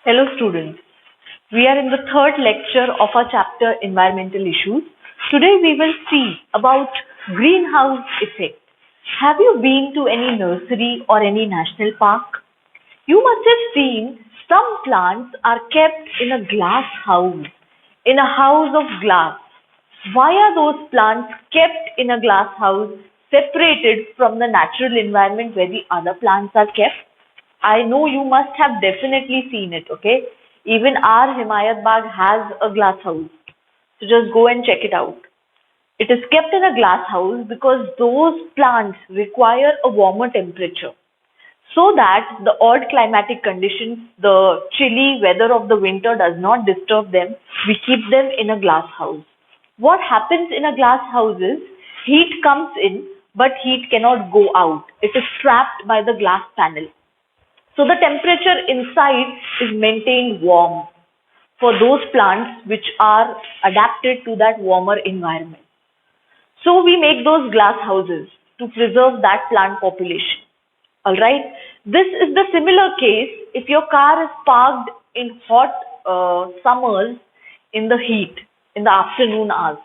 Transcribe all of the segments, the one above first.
Hello students, we are in the third lecture of our chapter Environmental Issues. Today we will see about greenhouse effect. Have you been to any nursery or any national park? You must have seen some plants are kept in a glass house, in a house of glass. Why are those plants kept in a glass house separated from the natural environment where the other plants are kept? I know you must have definitely seen it, okay? Even our Himayat Bagh has a glass house. So just go and check it out. It is kept in a glass house because those plants require a warmer temperature so that the odd climatic conditions, the chilly weather of the winter does not disturb them. We keep them in a glass house. What happens in a glass house is heat comes in, but heat cannot go out. It is trapped by the glass panel. So the temperature inside is maintained warm for those plants which are adapted to that warmer environment. So we make those glass houses to preserve that plant population. Alright. This is the similar case if your car is parked in hot summers in the heat, in the afternoon hours.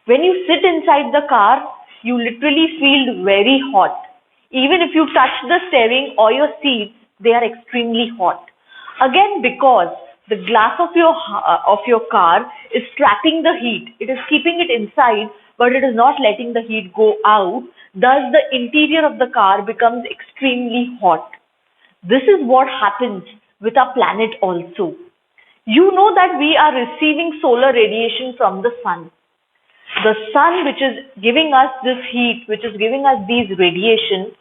When you sit inside the car, you literally feel very hot. Even if you touch the steering or your seats, they are extremely hot. Again, because the glass of your car is trapping the heat. It is keeping it inside, but it is not letting the heat go out. Thus, the interior of the car becomes extremely hot. This is what happens with our planet also. You know that we are receiving solar radiation from the sun. The sun, which is giving us this heat, which is giving us these radiation,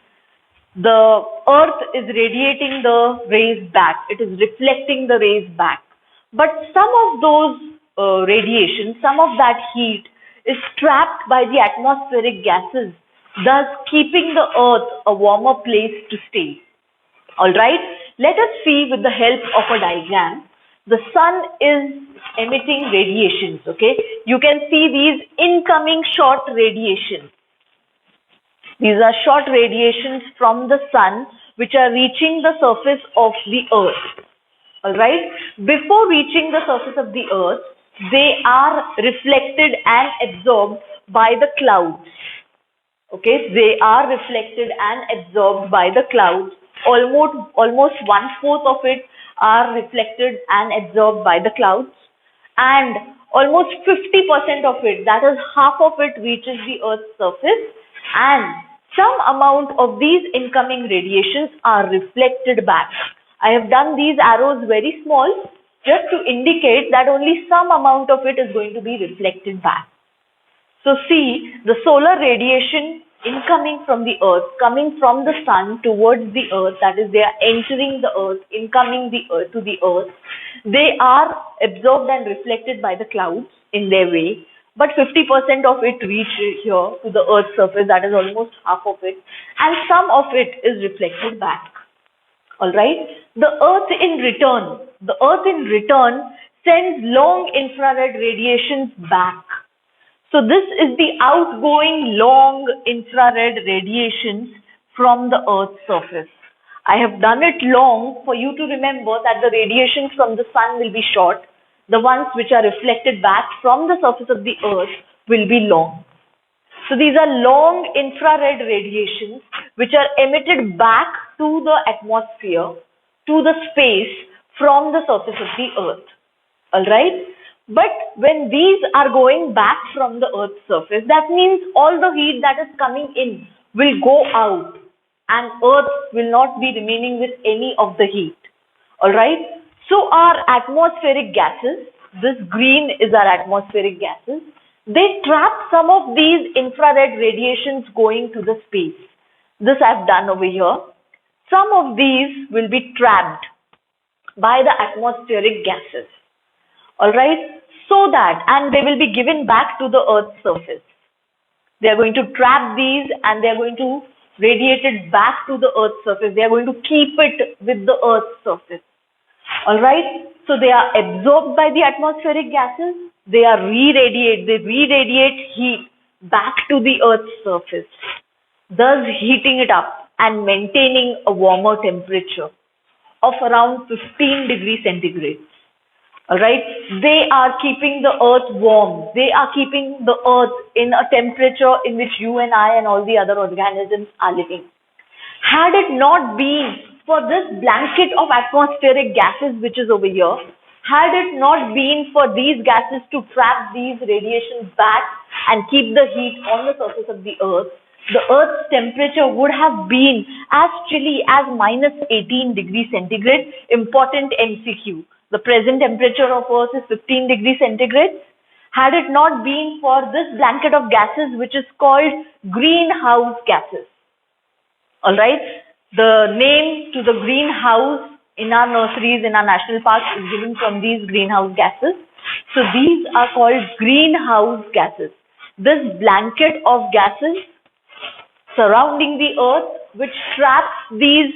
the earth is radiating the rays back. It is reflecting the rays back. But some of those radiation, some of that heat is trapped by the atmospheric gases, thus keeping the earth a warmer place to stay. Alright, let us see with the help of a diagram. The sun is emitting radiations, okay? You can see these incoming short radiations. These are short radiations from the sun which are reaching the surface of the earth. Alright, before reaching the surface of the earth, they are reflected and absorbed by the clouds. Okay, they are reflected and absorbed by the clouds. Almost 1/4 of it are reflected and absorbed by the clouds, and almost 50% of it, that is half of it, reaches the earth's surface, and some amount of these incoming radiations are reflected back. I have done these arrows very small just to indicate that only some amount of it is going to be reflected back. So see, the solar radiation incoming from the earth, coming from the sun towards the earth, that is, they are entering the earth, incoming to the earth. They are absorbed and reflected by the clouds in their way, but 50% of it reach here to the earth's surface, that is almost half of it, and some of it is reflected back. Alright, the earth in return sends long infrared radiations back. So this is the outgoing long infrared radiations from the earth's surface. I have done it long for you to remember that the radiations from the sun will be short. The ones which are reflected back from the surface of the earth will be long. So these are long infrared radiations which are emitted back to the atmosphere, to the space from the surface of the earth. Alright? But when these are going back from the earth's surface, that means all the heat that is coming in will go out and earth will not be remaining with any of the heat. Alright? So our atmospheric gases, this green is our atmospheric gases, they trap some of these infrared radiations going to the space. This I've done over here. Some of these will be trapped by the atmospheric gases. Alright, so that, and they will be given back to the earth's surface. They are going to trap these and they are going to radiate it back to the earth's surface. They are going to keep it with the earth's surface. Alright, so they are absorbed by the atmospheric gases. They radiate heat back to the earth's surface, thus heating it up and maintaining a warmer temperature. of around 15 degrees centigrade. Alright, they are keeping the earth warm. They are keeping the earth in a temperature in which you and I and all the other organisms are living. Had it not been for this blanket of atmospheric gases which is over here, had it not been for these gases to trap these radiations back and keep the heat on the surface of the earth's temperature would have been as chilly as minus 18 degrees centigrade. Important MCQ. The present temperature of earth is 15 degrees centigrade. Had it not been for this blanket of gases which is called greenhouse gases. Alright, the name to the greenhouse in our nurseries, in our national parks is given from these greenhouse gases. So these are called greenhouse gases. This blanket of gases surrounding the earth which traps these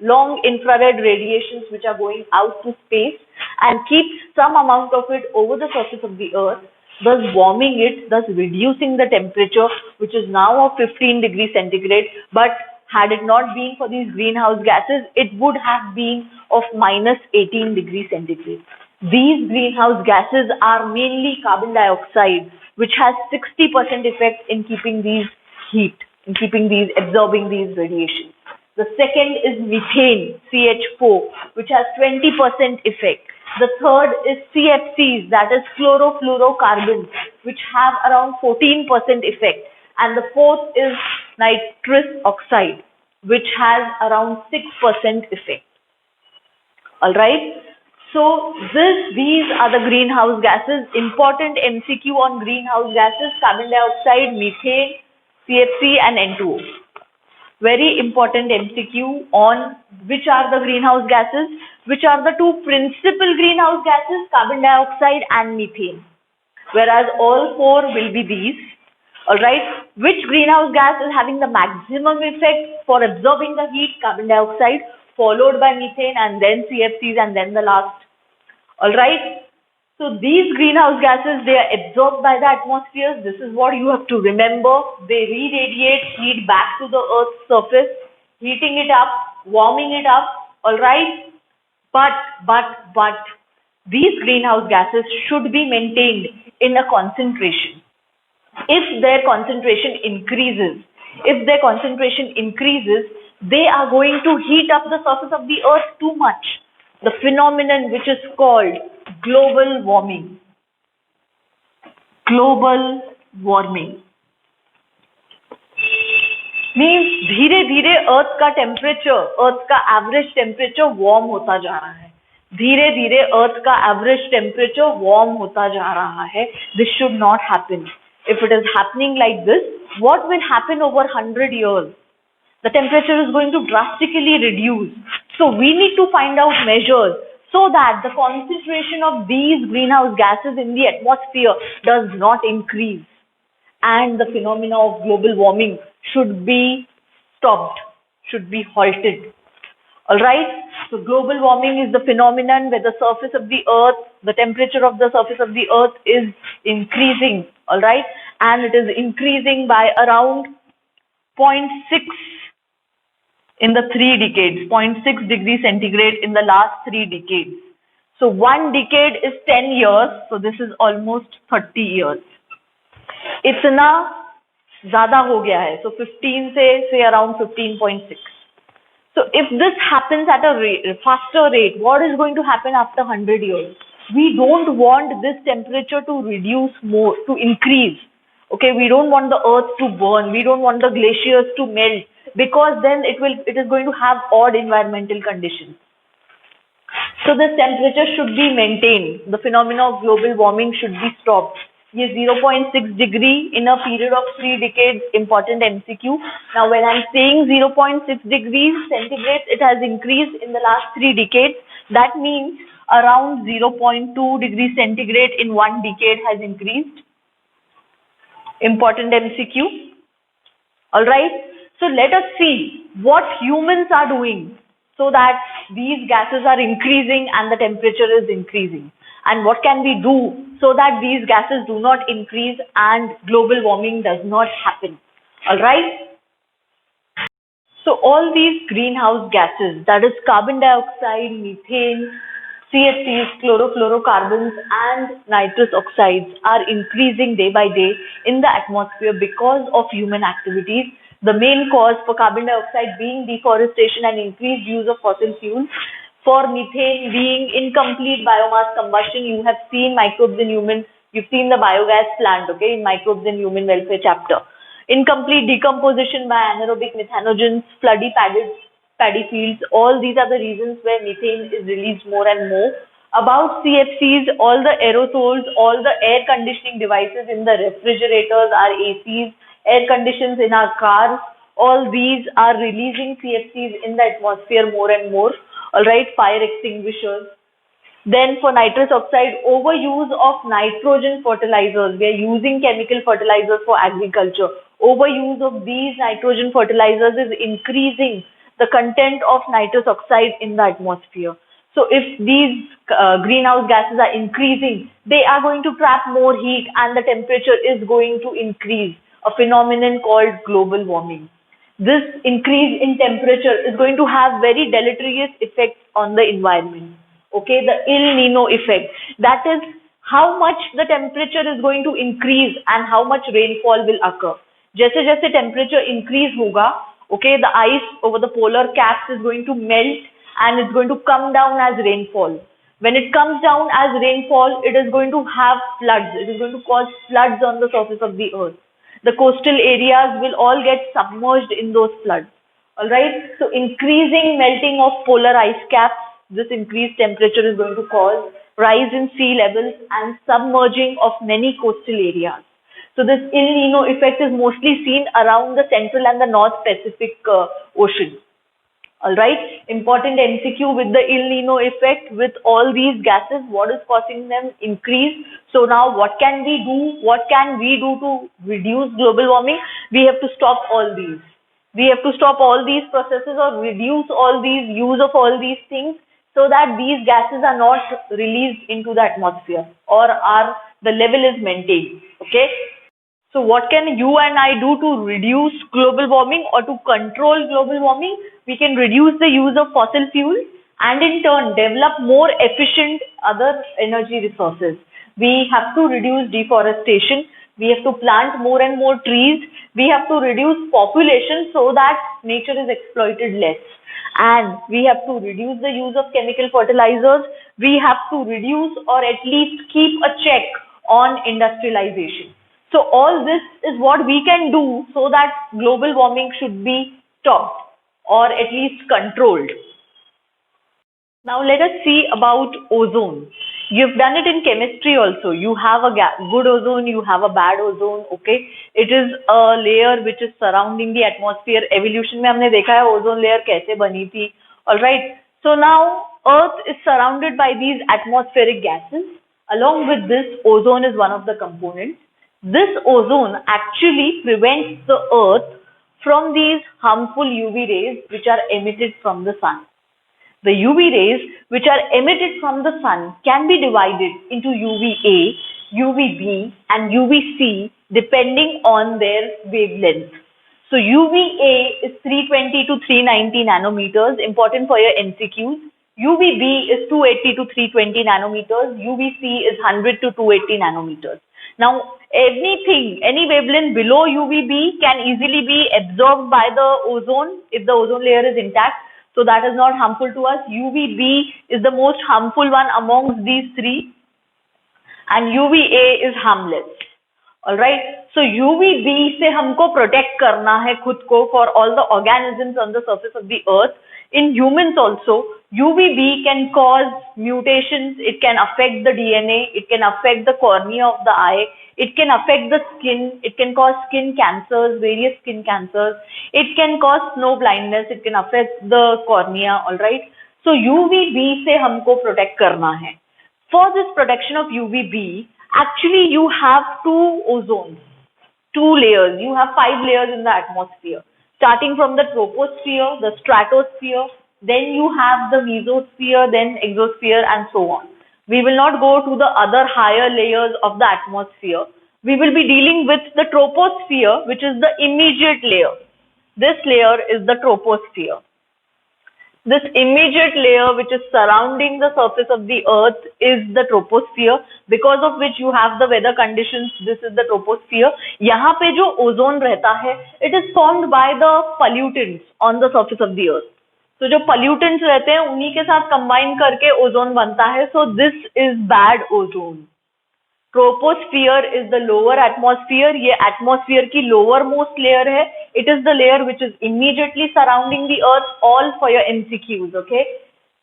long infrared radiations which are going out to space and keeps some amount of it over the surface of the earth, thus warming it, thus reducing the temperature which is now of 15 degrees centigrade, but had it not been for these greenhouse gases, it would have been of minus 18 degrees centigrade. These greenhouse gases are mainly carbon dioxide, which has 60% effect in keeping these heat, in keeping these, absorbing these radiations. The second is methane, CH4, which has 20% effect. The third is CFCs, that is chlorofluorocarbons, which have around 14% effect. And the fourth is nitrous oxide, which has around 6% effect. Alright, so these are the greenhouse gases. Important MCQ on greenhouse gases: carbon dioxide, methane, CFC and N2O. Very important MCQ on which are the greenhouse gases, which are the two principal greenhouse gases, carbon dioxide and methane. Whereas all four will be these. Alright, which greenhouse gas is having the maximum effect for absorbing the heat? Carbon dioxide, followed by methane and then CFCs and then the last. Alright, so these greenhouse gases, they are absorbed by the atmosphere. This is what you have to remember. They re-radiate heat back to the earth's surface, heating it up, warming it up. Alright, but these greenhouse gases should be maintained in a concentration. If their concentration increases, they are going to heat up the surface of the earth too much. The phenomenon which is called global warming. Global warming means धीरे धीरे अर्थ का temperature, अर्थ का average temperature warm होता जा रहा है. धीरे धीरे अर्थ का एवरेज टेम्परेचर वार्म होता जा रहा है. This should not happen. If it is happening like this, what will happen over 100 years? The temperature is going to drastically reduce. So we need to find out measures so that the concentration of these greenhouse gases in the atmosphere does not increase and the phenomena of global warming should be stopped, should be halted. Alright, so global warming is the phenomenon where the surface of the earth, the temperature of the surface of the earth is increasing, alright, and it is increasing by around 0.6 in the 3 decades, 0.6 degrees centigrade in the last 3 decades. So 1 decade is 10 years, so this is almost 30 years. इतना ज़्यादा हो गया है, so 15 से say around 15.6. So if this happens at a faster rate, what is going to happen after 100 years? We don't want this temperature to reduce more, to increase. Okay, we don't want the earth to burn. We don't want the glaciers to melt, because then it is going to have odd environmental conditions. So this temperature should be maintained. The phenomena of global warming should be stopped. Yes, 0.6 degree in a period of 3 decades, important MCQ. Now when I'm saying 0.6 degrees centigrade, it has increased in the last 3 decades. That means around 0.2 degrees centigrade in 1 decade has increased. Important MCQ. Alright, so let us see what humans are doing so that these gases are increasing and the temperature is increasing. And what can we do so that these gases do not increase and global warming does not happen? Alright. So all these greenhouse gases, that is carbon dioxide, methane, CFCs, chlorofluorocarbons and nitrous oxides are increasing day by day in the atmosphere because of human activities. The main cause for carbon dioxide being deforestation and increased use of fossil fuels. For methane being incomplete biomass combustion, you have seen microbes in human, you've seen the biogas plant, okay, in microbes in human welfare chapter. Incomplete decomposition by anaerobic methanogens, paddy fields, all these are the reasons where methane is released more and more. About CFCs, all the aerosols, all the air conditioning devices in the refrigerators, our ACs, air conditions in our cars, all these are releasing CFCs in the atmosphere more and more. All right, fire extinguishers. Then for nitrous oxide, overuse of nitrogen fertilizers. We are using chemical fertilizers for agriculture. Overuse of these nitrogen fertilizers is increasing the content of nitrous oxide in the atmosphere. So if these greenhouse gases are increasing, they are going to trap more heat and the temperature is going to increase, a phenomenon called global warming. This increase in temperature is going to have very deleterious effects on the environment. Okay, the El Nino effect. That is how much the temperature is going to increase and how much rainfall will occur. जैसे जैसे temperature increase होगा, okay, the ice over the polar caps is going to melt and it's going to come down as rainfall. When it comes down as rainfall, it is going to have floods. It is going to cause floods on the surface of the earth. The coastal areas will all get submerged in those floods. All right. So increasing melting of polar ice caps, this increased temperature is going to cause rise in sea levels and submerging of many coastal areas. So this El Nino effect is mostly seen around the central and the North Pacific Ocean. All right. Important MCQ with the El Nino effect, with all these gases, what is causing them increase? So now what can we do? What can we do to reduce global warming? We have to stop all these. We have to stop all these processes or reduce all these use of all these things so that these gases are not released into the atmosphere or are the level is maintained. Okay. So what can you and I do to reduce global warming or to control global warming? We can reduce the use of fossil fuels and in turn develop more efficient other energy resources. We have to reduce deforestation. We have to plant more and more trees. We have to reduce population so that nature is exploited less. And we have to reduce the use of chemical fertilizers. We have to reduce or at least keep a check on industrialization. So all this is what we can do so that global warming should be stopped or at least controlled. Now let us see about ozone. You've done it in chemistry also. You have a good ozone, you have a bad ozone, okay? It is a layer which is surrounding the atmosphere. Evolution में हमने देखा है ozone layer कैसे बनी थी. Alright. So now Earth is surrounded by these atmospheric gases. Along with this, ozone is one of the components. This ozone actually prevents the earth from these harmful UV rays which are emitted from the sun. The UV rays which are emitted from the sun can be divided into UVA, UVB and UVC depending on their wavelength. So UVA is 320 to 390 nanometers, important for your MCQs. UVB is 280 to 320 nanometers, UVC is 100 to 280 nanometers. Now, any wavelength below UVB can easily be absorbed by the ozone if the ozone layer is intact. So that is not harmful to us. UVB is the most harmful one amongst these three and UVA is harmless. Alright. So UVB से हमको protect करना है खुद को for all the organisms on the surface of the earth. In humans also, UVB can cause mutations, it can affect the DNA, it can affect the cornea of the eye, it can affect the skin, it can cause skin cancers, various skin cancers, it can cause snow blindness, it can affect the cornea, alright. So UVB से हमको protect करना है. For this protection of UVB, actually you have two ozones, two layers, you have 5 layers in the atmosphere. Starting from the troposphere, the stratosphere, then you have the mesosphere, then exosphere and so on. We will not go to the other higher layers of the atmosphere. We will be dealing with the troposphere, which is the immediate layer. This layer is the troposphere. This immediate layer which is surrounding the surface of the earth is the troposphere, because of which you have the weather conditions. This is the troposphere. यहाँ पे जो ozone रहता है, it is formed by the pollutants on the surface of the earth. तो जो pollutants रहते हैं उन्हीं के साथ combine करके ओजोन बनता है. So this is bad ozone. Troposphere is the lower atmosphere. ये atmosphere की lower most layer है. It is the layer which is immediately surrounding the earth. All for your MCQs, okay?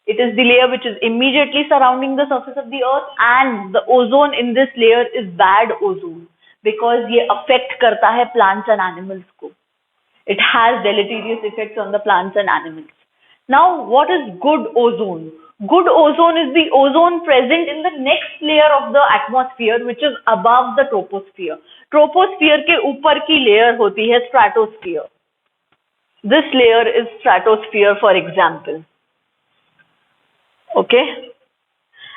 It is the layer which is immediately surrounding the surface of the earth, and the ozone in this layer is bad ozone because ये affect करता है plants and animals को. It has deleterious effects on the plants and animals. Now, what is good ozone? Good ozone is the ozone present in the next layer of the atmosphere, which is above the troposphere. Troposphere के ऊपर की layer होती है stratosphere. This layer is stratosphere, for example. Okay.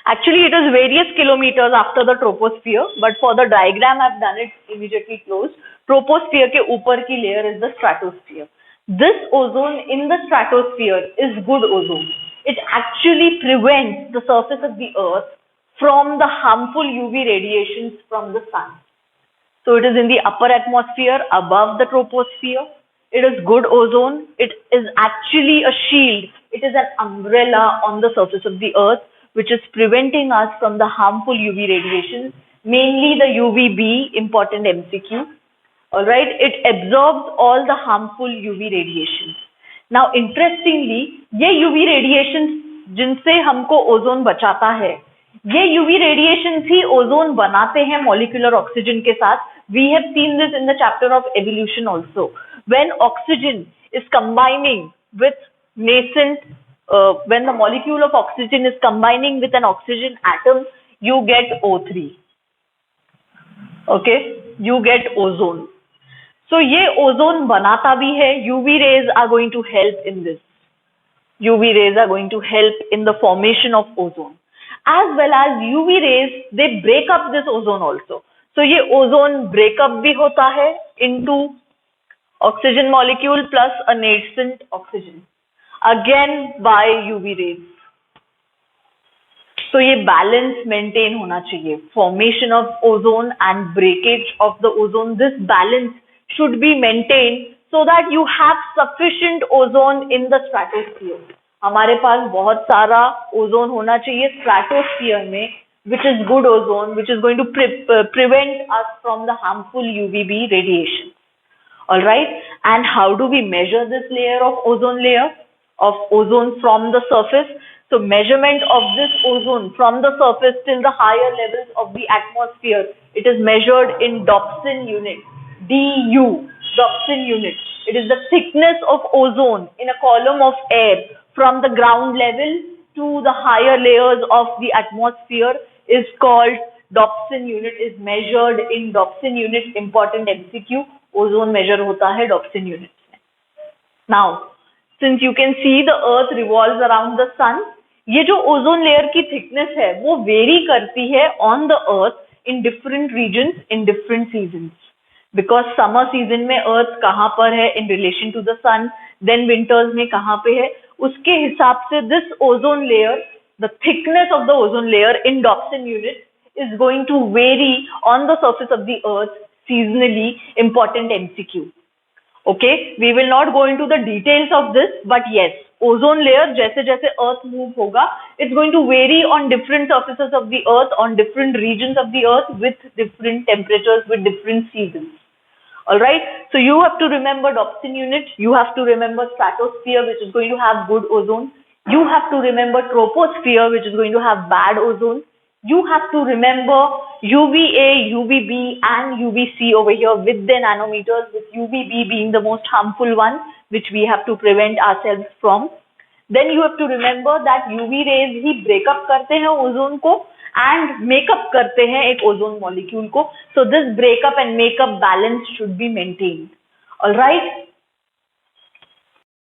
Actually, it is various kilometers after the troposphere, but for the diagram I've done it immediately close. Troposphere के ऊपर की layer is the stratosphere. This ozone in the stratosphere is good ozone. It actually prevents the surface of the earth from the harmful UV radiations from the sun. So it is in the upper atmosphere above the troposphere. It is good ozone. It is actually a shield. It is an umbrella on the surface of the earth which is preventing us from the harmful UV radiations, mainly the UVB, important MCQ. Alright, it absorbs all the harmful UV radiations. Now interestingly, ये UV radiations जिनसे हमको ozone बचाता है, ये UV radiations ही ozone बनाते हैं molecular oxygen के साथ. We have seen this in the chapter of evolution also. When oxygen is combining with when the molecule of oxygen is combining with an oxygen atom, you get O3. Okay, you get ozone. So ये ozone बनाता भी है. UV rays are going to help in this. UV rays are going to help in the formation of ozone. As well as UV rays, they break up this ozone also. So ये ozone breakup भी होता है into oxygen molecule plus a nascent oxygen. Again by UV rays. So ये balance maintain होना चाहिए. Formation of ozone and breakage of the ozone. This balance should be maintained so that you have sufficient ozone in the stratosphere. हमारे पास बहुत सारा ozone होना चाहिए stratosphere में, which is good ozone, which is going to prevent us from the harmful UVB radiation. Alright, and how do we measure this layer of ozone from the surface? So measurement of this ozone from the surface till the higher levels of the atmosphere, it is measured in Dobson unit. DU, Dobson unit. It is the thickness of ozone in a column of air from the ground level to the higher layers of the atmosphere is called Dobson unit, is measured in Dobson unit. Important MCQ, ozone measure hota hai Dobson unit. Now, since you can see the earth revolves around the sun, ये जो ozone layer की thickness है वो vary करती है on the earth in different regions in different seasons. Because summer season में earth कहाँ पर है in relation to the sun, then winters में कहाँ पे है, उसके हिसाब से this ozone layer, the thickness of the ozone layer in Dobson unit is going to vary on the surface of the earth seasonally. Important MCQ. Okay, we will not go into the details of this, but yes, ozone layer जैसे जैसे earth move होगा, it's going to vary on different surfaces of the earth, on different regions of the earth with different temperatures, with different seasons. Alright, so you have to remember Dobson unit, you have to remember stratosphere, which is going to have good ozone, you have to remember troposphere, which is going to have bad ozone, you have to remember UVA, UVB and UVC over here with the nanometers, with UVB being the most harmful one, which we have to prevent ourselves from. Then you have to remember that UV rays he break up करते हैं ozone को and make up करते हैं एक ozone molecule को. So this break up and make up balance should be maintained. Alright?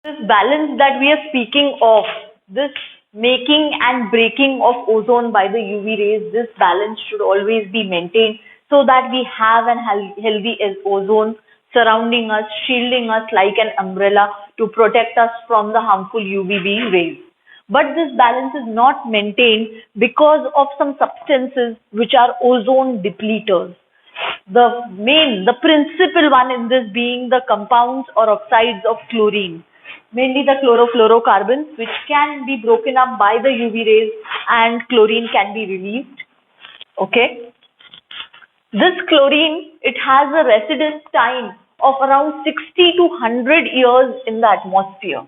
This balance that we are speaking of, this making and breaking of ozone by the UV rays, this balance should always be maintained so that we have an healthy ozone surrounding us, shielding us like an umbrella to protect us from the harmful UVB rays. But this balance is not maintained because of some substances which are ozone depleters. The principal one in this being the compounds or oxides of chlorine, mainly the chlorofluorocarbons, which can be broken up by the UV rays and chlorine can be released. Okay. This chlorine, it has a residence time of around 60 to 100 years in the atmosphere.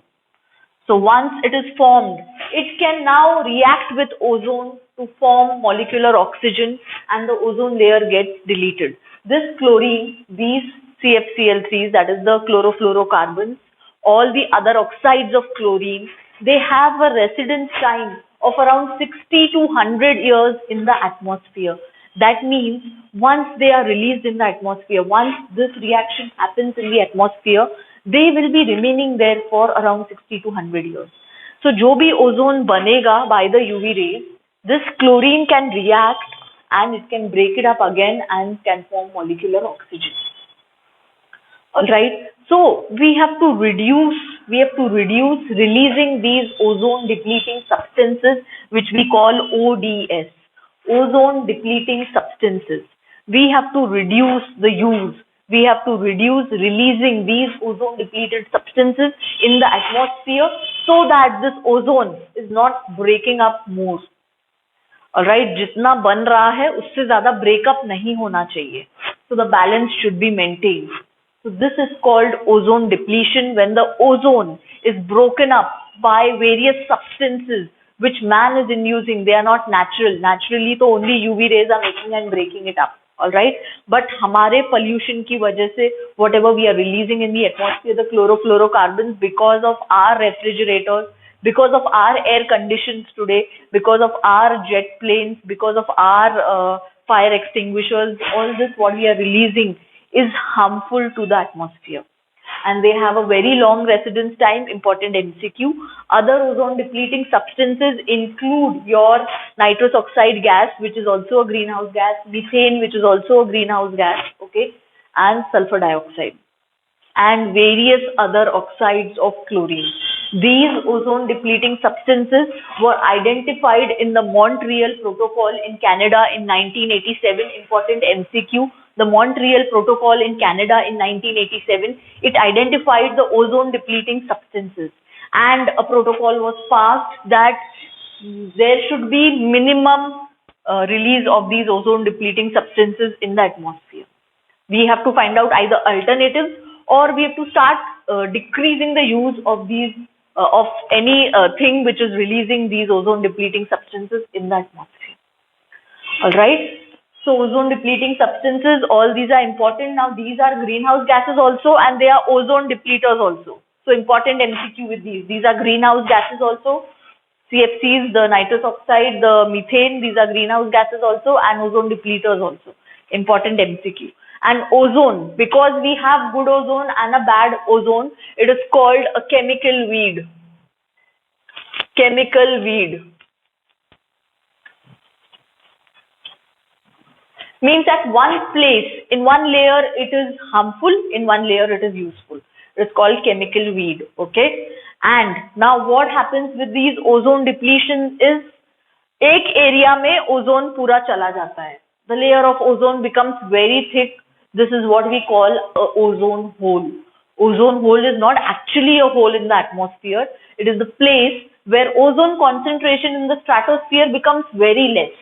So once it is formed, it can now react with ozone to form molecular oxygen and the ozone layer gets deleted. This chlorine, these CFCl3s, that is the chlorofluorocarbons, all the other oxides of chlorine, they have a residence time of around 60 to 100 years in the atmosphere. That means once they are released in the atmosphere, once this reaction happens in the atmosphere, they will be remaining there for around 60 to 100 years. So जो भी ozone बनेगा by the UV rays, this chlorine can react and it can break it up again and can form molecular oxygen. Alright, so we have to reduce releasing these ozone depleting substances which we call ODS, ozone depleting substances. We have to reduce the use. We have to reduce releasing these ozone depleted substances in the atmosphere so that this ozone is not breaking up more. Alright, जितना बन रहा है उससे ज़्यादा breakup नहीं होना चाहिए. So the balance should be maintained. So this is called ozone depletion, when the ozone is broken up by various substances which man is inducing. They are not natural. Naturally तो only UV rays are making and breaking it up. Alright, but हमारे pollution की वजह से whatever we are releasing in the atmosphere, the chlorofluorocarbons, because of our refrigerators, because of our air conditions today, because of our jet planes, because of our fire extinguishers, all this what we are releasing is harmful to the atmosphere. And they have a very long residence time, important MCQ. Other ozone depleting substances include your nitrous oxide gas, which is also a greenhouse gas, methane, which is also a greenhouse gas, okay, and sulfur dioxide, and various other oxides of chlorine. These ozone depleting substances were identified in the Montreal Protocol in Canada in 1987, important MCQ. The Montreal Protocol in Canada in 1987, it identified the ozone depleting substances, and a protocol was passed that there should be minimum release of these ozone depleting substances in the atmosphere. We have to find out either alternatives, or we have to start decreasing the use of these of any thing which is releasing these ozone depleting substances in the atmosphere. All right. So ozone depleting substances, all these are important. Now these are greenhouse gases also, and they are ozone depleters also. So important MCQ with these. These are greenhouse gases also. CFCs, the nitrous oxide, the methane, these are greenhouse gases also, and ozone depleters also. Important MCQ. And ozone, because we have good ozone and a bad ozone, it is called a chemical weed. Chemical weed. Means at one place, in one layer it is harmful, in one layer it is useful. It is called chemical weed, okay? And now what happens with these ozone depletion is, एक area में ozone पूरा चला जाता है. The layer of ozone becomes very thick. This is what we call a ozone hole. Ozone hole is not actually a hole in the atmosphere. It is the place where ozone concentration in the stratosphere becomes very less.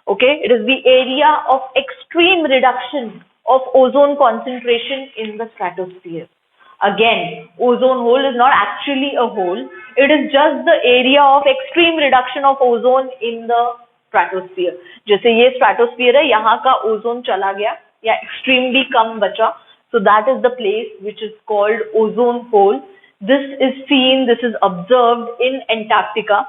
Okay, it is the area of extreme reduction of ozone concentration in the stratosphere. Again, ozone hole is not actually a hole. It is just the area of extreme reduction of ozone in the stratosphere. जैसे ये stratosphere है, यहाँ का ozone चला गया या extremely कम बचा. So that is the place which is called ozone hole. This is seen, this is observed in Antarctica.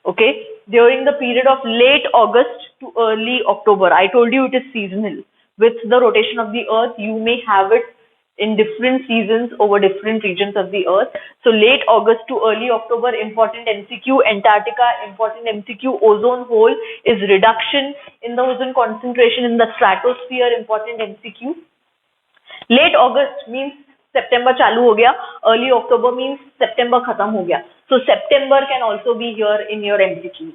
Okay, during the period of late August to early October. I told you it is seasonal. With the rotation of the earth, you may have it in different seasons over different regions of the earth. So late August to early October, important MCQ. Antarctica, important MCQ. Ozone hole is reduction in the ozone concentration in the stratosphere, important MCQ. Late August means September चालू हो गया, early October means September खत्म हो गया. So September can also be here in your MCQs.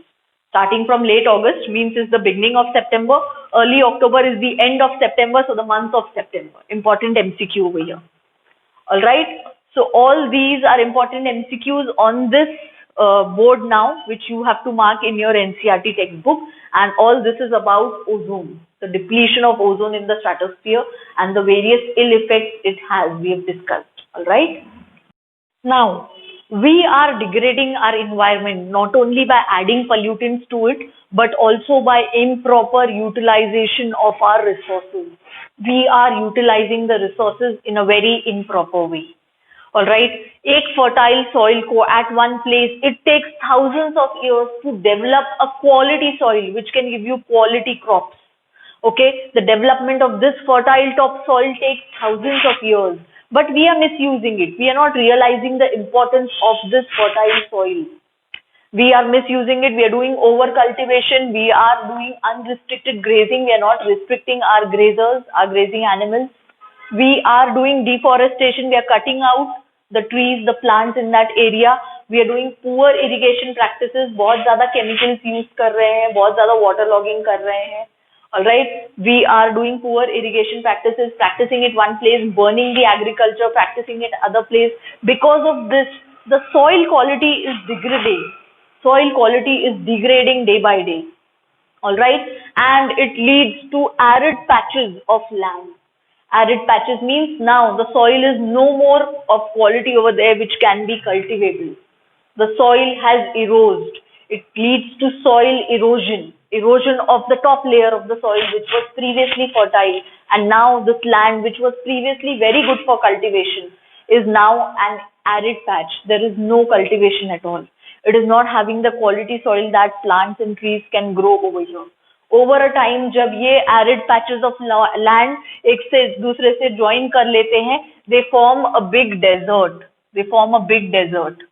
Starting from late August means is the beginning of September. Early October is the end of September, so the month of September. Important MCQ over here. All right. So all these are important MCQs on this board now, which you have to mark in your NCERT textbook. And all this is about ozone, the depletion of ozone in the stratosphere and the various ill effects it has. We have discussed. All right. Now, we are degrading our environment not only by adding pollutants to it, but also by improper utilization of our resources. We are utilizing the resources in a very improper way. All right. एक fertile soil को at one place, it takes thousands of years to develop a quality soil which can give you quality crops. Okay, the development of this fertile topsoil takes thousands of years, but we are misusing it. We are not realizing the importance of this fertile soil. We are misusing it. We are doing over cultivation. We are doing unrestricted grazing. We are not restricting our grazers, our grazing animals. We are doing deforestation. We are cutting out the trees, the plants in that area. We are doing poor irrigation practices. बहुत ज़्यादा chemicals use कर रहे हैं, बहुत ज़्यादा water logging कर रहे हैं. All right, we are doing poor irrigation practices, practicing it one place, burning the agriculture, practicing it other place. Because of this, the soil quality is degrading. Soil quality is degrading day by day. All right, and it leads to arid patches of land. Arid patches means now the soil is no more of quality over there which can be cultivable. The soil has eroded. It leads to soil erosion, erosion of the top layer of the soil which was previously fertile, and now this land which was previously very good for cultivation is now an arid patch. There is no cultivation at all. It is not having the quality soil that plants and trees can grow over here. Over a time जब ये arid patches of land एक से दूसरे से join कर लेते हैं, they form a big desert. They form a big desert.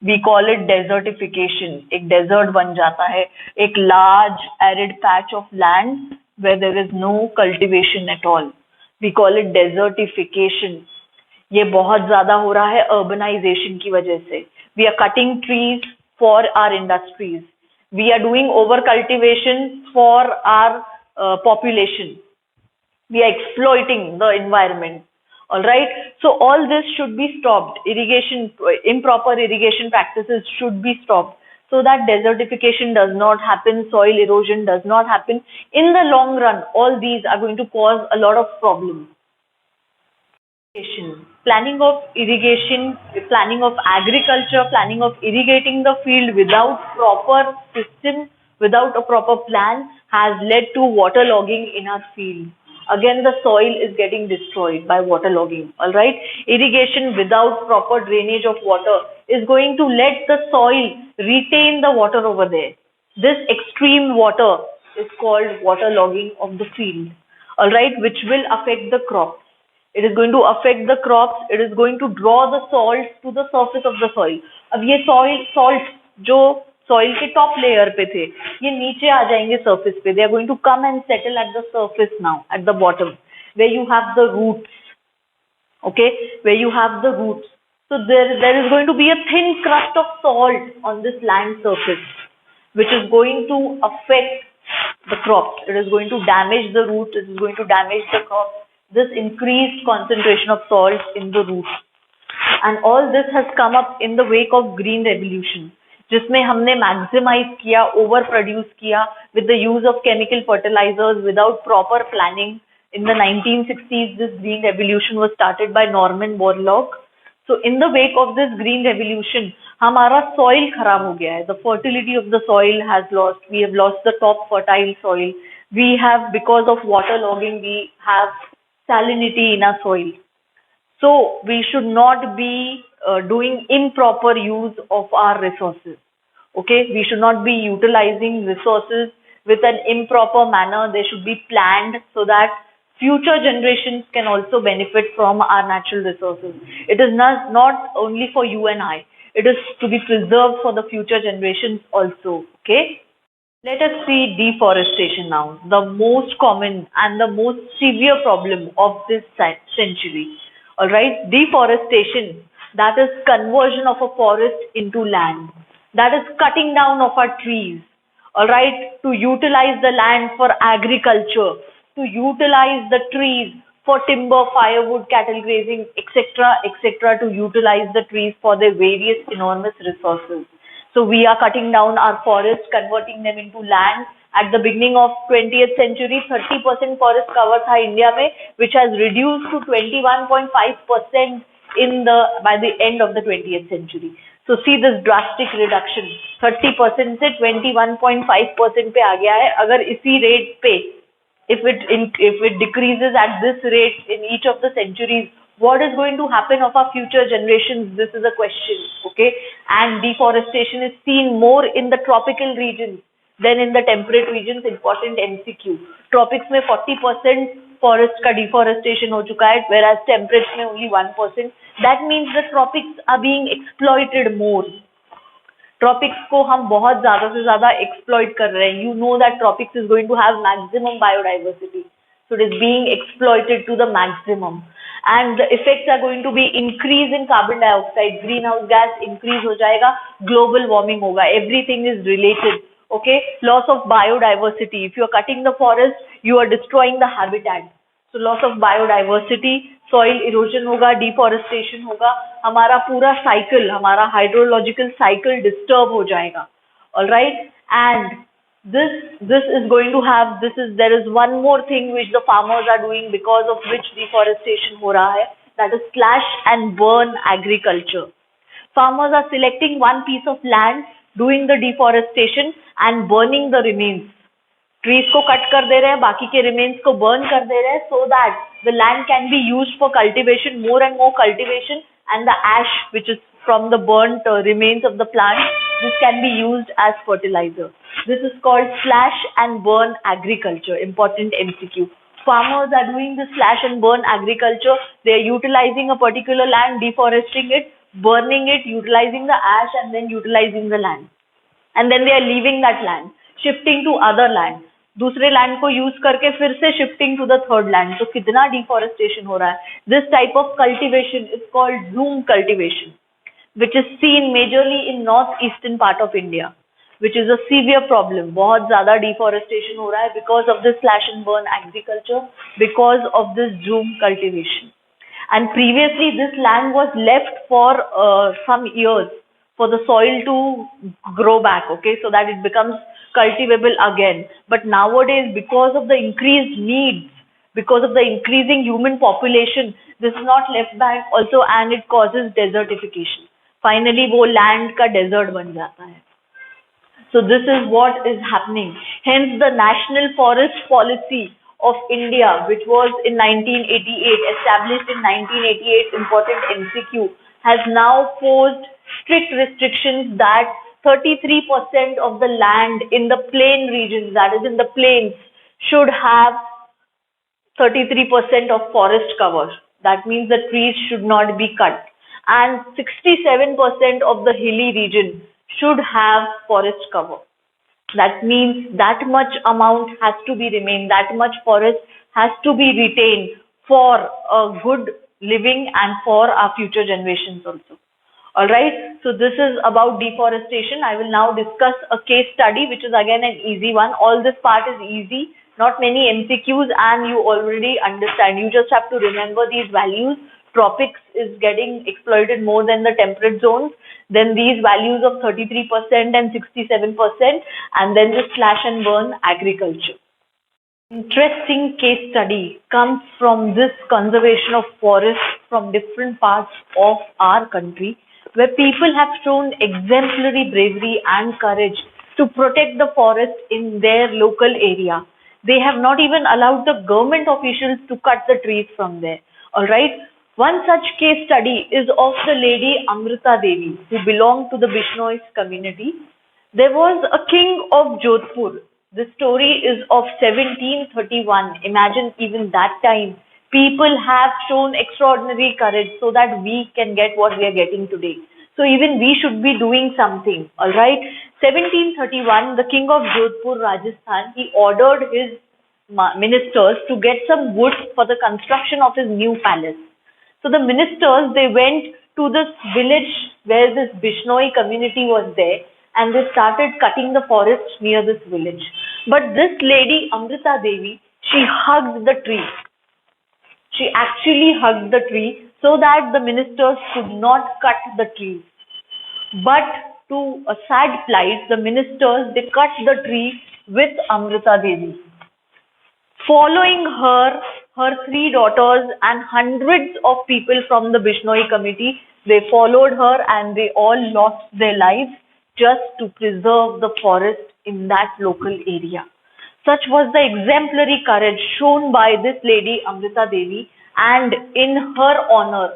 We call it desertification. एक desert बन जाता है, एक large arid patch of land where there is no cultivation at all. We call it desertification. ये बहुत ज़्यादा हो रहा है urbanization की वजह से. We are cutting trees for our industries. We are doing over cultivation for our population. We are exploiting the environment. All right. So all this should be stopped. Irrigation, improper irrigation practices should be stopped so that desertification does not happen, soil erosion does not happen. In the long run, all these are going to cause a lot of problems. Planning of irrigation, planning of agriculture, planning of irrigating the field without proper system, without a proper plan has led to waterlogging in our field. Again, the soil is getting destroyed by waterlogging. All right. Irrigation without proper drainage of water is going to let the soil retain the water over there. This extreme water is called waterlogging of the field. All right, which will affect the crops. It is going to affect the crops. It is going to draw the salt to the surface of the soil. अब ये salt जो soil के top layer पे थे, ये नीचे आ जाएंगे surface पे. They are going to come and settle at the surface now, at the bottom, where you have the roots. Okay, where you have the roots. So there is going to be a thin crust of salt on this land surface, which is going to affect the crops. It is going to damage the roots. It is going to damage the crops. This increased concentration of salt in the roots. And all this has come up in the wake of green revolution, जिसमें हमने maximize किया, overproduce किया with the use of chemical fertilizers without proper planning. In the 1960s, this green revolution was started by Norman Borlaug. So in the wake of this green revolution, हमारा soil खराब हो गया है. The fertility of the soil has lost. We have lost the top fertile soil. We have, because of waterlogging, we have salinity in our soil. So we should not be doing improper use of our resources. Okay, we should not be utilizing resources with an improper manner. They should be planned so that future generations can also benefit from our natural resources. It is not only for you and I. It is to be preserved for the future generations also. Okay. Let us see deforestation now, the most common and the most severe problem of this century. Alright, deforestation, that is conversion of a forest into land, that is cutting down of our trees, alright, to utilize the land for agriculture, to utilize the trees for timber, firewood, cattle grazing, etc., etc., to utilize the trees for their various enormous resources. So we are cutting down our forests, converting them into land. At the beginning of 20th century, 30% forest cover था India में, which has reduced to 21.5% in the by the end of the 20th century. So see this drastic reduction, 30% से 21.5% पे आ गया है. अगर इसी rate पे if it decreases at this rate in each of the centuries, what is going to happen of our future generations? This is a question, okay? And deforestation is seen more in the tropical regions than in the temperate regions. Important MCQ. Tropics में 40% forest का deforestation हो चुका है, whereas temperate में only 1%. That means the tropics are being exploited more. Tropics को हम बहुत ज्यादा से ज्यादा एक्सप्लॉइट कर रहे हैं. You know that tropics is going to have maximum biodiversity, so it is being exploited to the maximum and the effects are going to be increase in carbon dioxide, green house gas increase हो जाएगा, global warming होगा, everything is related. Okay, loss of biodiversity. If you are cutting the forest, you are destroying the habitat. So loss of biodiversity, soil erosion होगा, deforestation होगा, हमारा पूरा cycle, हमारा hydrological cycle disturb हो जाएगा. All right, and this is going to have there is one more thing which the farmers are doing because of which deforestation हो रहा है, that is slash and burn agriculture. Farmers are selecting one piece of land, doing the deforestation and burning the remains. Trees को cut कर दे रहे हैं, बाकी के रिमेन्स को बर्न कर दे रहे हैं, so that the land can be used for cultivation, more and more cultivation, and the ash which is from the burnt remains of the plant, this can be used as fertilizer. This is called slash and burn agriculture. Important MCQ. Farmers are doing this slash and burn agriculture. They are utilizing a particular land, deforesting it, burning it, utilizing the ash, and then utilizing the land. And then they are leaving that land, shifting to other land. दूसरे land को use करके फिर से shifting to the third land. तो कितना deforestation हो रहा है. This type of cultivation is called jhum cultivation, which is seen majorly in northeastern part of India, which is a severe problem. बहुत ज़्यादा deforestation हो रहा है because of this slash and burn agriculture, because of this zoom cultivation. And previously this land was left for some years for the soil to grow back, okay, so that it becomes cultivable again. But nowadays, because of the increased needs, because of the increasing human population, this is not left back also, and it causes desertification. Finally वो land का desert बन जाता है. So this is what is happening. Hence the National Forest Policy of India, which was in 1988, established in 1988, important MCQ, has now posed strict restrictions that 33% of the land in the plain regions, that is in the plains, should have 33% of forest cover. That means the trees should not be cut. And 67% of the hilly region should have forest cover. That means that much amount has to be remain, that much forest has to be retained for a good living and for our future generations also. Alright, so this is about deforestation. I will now discuss a case study, which is again an easy one. All this part is easy, not many MCQs, and you already understand. You just have to remember these values. Tropics is getting exploited more than the temperate zones. Then these values of 33% and 67%, and then the slash and burn agriculture. Interesting case study comes from this conservation of forests from different parts of our country, where people have shown exemplary bravery and courage to protect the forest in their local area. They have not even allowed the government officials to cut the trees from there. Alright. One such case study is of the lady Amrita Devi, who belonged to the Bishnois community. There was a king of Jodhpur. The story is of 1731. Imagine even that time. People have shown extraordinary courage so that we can get what we are getting today. So even we should be doing something. All right. 1731, the king of Jodhpur, Rajasthan, he ordered his ministers to get some wood for the construction of his new palace. So the ministers, they went to this village where this Bishnoi community was there, and they started cutting the forest near this village. But this lady, Amrita Devi, she hugged the tree. She actually hugged the tree so that the ministers could not cut the trees. But to a sad plight, the ministers, they cut the tree with Amrita Devi. Following her, her three daughters and hundreds of people from the Bishnoi committee, they followed her and they all lost their lives just to preserve the forest in that local area. Such was the exemplary courage shown by this lady Amrita Devi, and in her honor,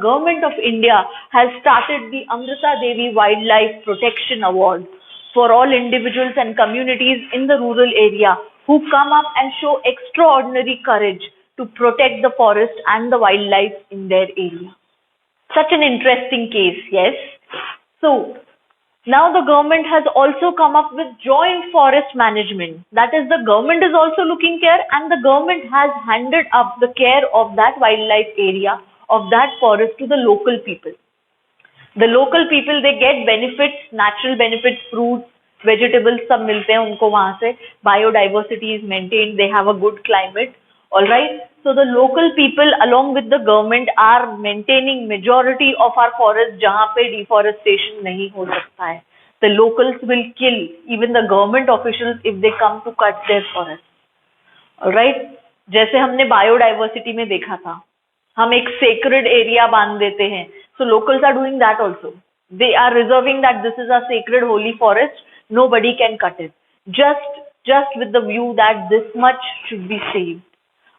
Government of India has started the Amrita Devi Wildlife Protection Award for all individuals and communities in the rural area who come up and show extraordinary courage to protect the forest and the wildlife in their area. Such an interesting case, yes. So, now the government has also come up with joint forest management. That is, the government is also looking care and the government has handed up the care of that wildlife area, of that forest to the local people. The local people, they get benefits, natural benefits, fruits, vegetables सब मिलते हैं उनको वहाँ से. Biodiversity is maintained, they have a good climate. Alright, so the local people along with the government are maintaining majority of our forests जहाँ पे deforestation नहीं हो सकता है. The locals will kill even the government officials if they come to cut their forests. Alright, जैसे हमने biodiversity में देखा था, हम एक sacred area बांध देते हैं. So locals are doing that also. They are reserving that this is a sacred holy forest, nobody can cut it. Just with the view that this much should be saved.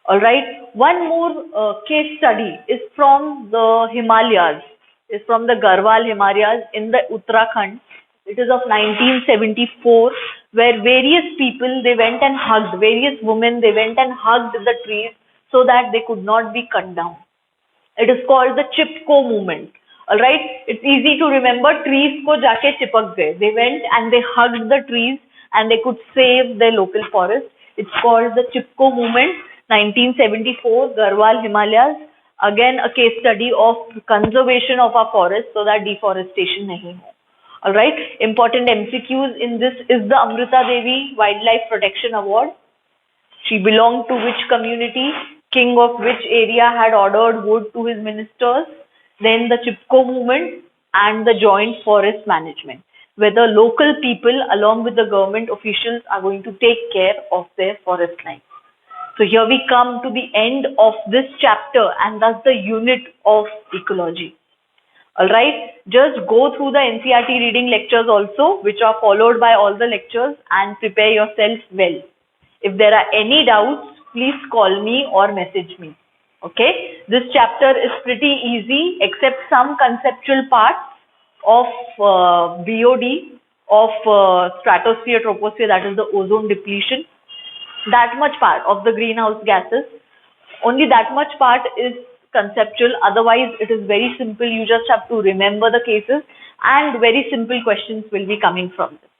Alright, one more case study is from the Himalayas, is from the Garhwal Himalayas in the Uttarakhand. It is of 1974, where various people, they went and hugged, various women, they went and hugged the trees so that they could not be cut down. It is called the Chipko movement. Alright, it's easy to remember, trees ko jaake chipak gaye. They went and they hugged the trees and they could save their local forest. It's called the Chipko movement, 1974, Garhwal Himalayas. Again, a case study of conservation of our forests so that deforestation nahi ho. Alright, important MCQs in this is the Amrita Devi Wildlife Protection Award. She belonged to which community? King of which area had ordered wood to his ministers? Then the Chipko movement and the joint forest management, where the local people along with the government officials are going to take care of their forest lands. So here we come to the end of this chapter and thus the unit of ecology. Alright, just go through the NCERT reading lectures also, which are followed by all the lectures, and prepare yourself well. If there are any doubts, please call me or message me. Okay, this chapter is pretty easy except some conceptual parts of BOD, of stratosphere, troposphere, that is the ozone depletion. That much part of the greenhouse gases, only that much part is conceptual. Otherwise, it is very simple. You just have to remember the cases and very simple questions will be coming from this.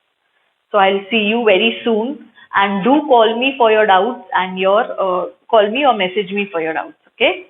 So I'll see you very soon, and do call me for your doubts and call me or message me for your doubts. Okay.